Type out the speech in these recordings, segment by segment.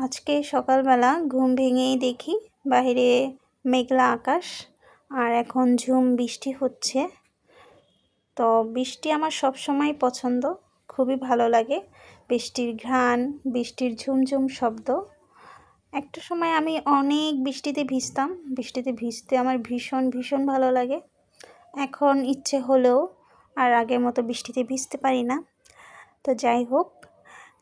আজকে সকালবেলা ঘুম ভেঙেই দেখি বাইরে মেঘলা আকাশ আর এখন ঝুম বৃষ্টি হচ্ছে। তো বৃষ্টি আমার সব সময় পছন্দ, খুবই ভালো লাগে। বৃষ্টির ঘ্রাণ, বৃষ্টির ঝুমঝুম শব্দ। একটা সময় আমি অনেক বৃষ্টিতে ভিজতাম, বৃষ্টিতে ভিজতে আমার ভীষণ ভীষণ ভালো লাগে। এখন ইচ্ছে হলেও আর আগের মতো বৃষ্টিতে ভিজতে পারি না। তো যাই হোক,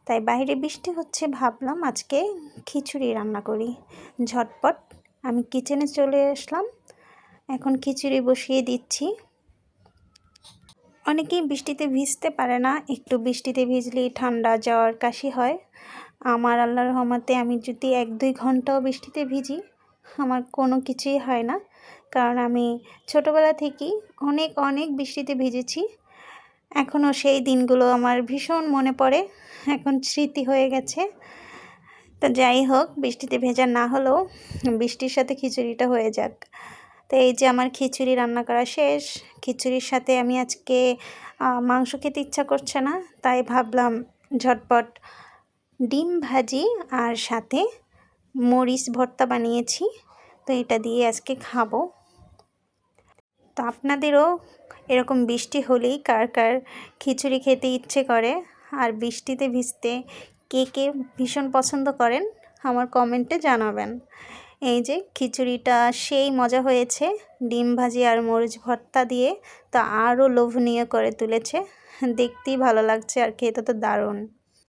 তাই বাইরে বৃষ্টি হচ্ছে, ভাবলাম আজকে খিচুড়ি রান্না করি ঝটপট। আমি কিচেনে চলে আসলাম, এখন খিচুড়ি বসিয়ে দিচ্ছি। অনেকেই বৃষ্টিতে ভিজতে পারে না, একটু বৃষ্টিতে ভিজলেই ঠান্ডা জ্বর কাশি হয়। আমার আল্লাহর রহমতে আমি যদি 1-2 ঘন্টাও বৃষ্টিতে ভিজি আমার কোনো কিছুই হয় না, কারণ আমি ছোটোবেলা থেকেই অনেক অনেক বৃষ্টিতে ভিজেছি। এখনও সেই দিনগুলো আমার ভীষণ মনে পড়ে, এখন স্মৃতি হয়ে গেছে। তো যাই হোক, বৃষ্টিতে ভেজা না হলেও বৃষ্টির সাথে খিচুড়িটা হয়ে যাক। তো এই যে আমার খিচুড়ি রান্না করা শেষ। খিচুড়ির সাথে আমি আজকে মাংস খেতে ইচ্ছা করছে না, তাই ভাবলাম ঝটপট ডিম ভাজি আর সাথে মরিচ ভর্তা বানিয়েছি, তো এটা দিয়ে আজকে খাবো। তো আপনাদেরও এরকম বৃষ্টি হলেই কার কার খিচুড়ি খেতে ইচ্ছে করে আর বৃষ্টিতে ভিজতে কে কে ভীষণ পছন্দ করেন আমার কমেন্টে জানাবেন। এই যে খিচুড়িটা সেই মজা হয়েছে, ডিম ভাজি আর মরিচ ভর্তা দিয়ে, তা আরও লোভনীয় করে তুলেছে। দেখতেই ভালো লাগছে আর খেতে তো দারুণ।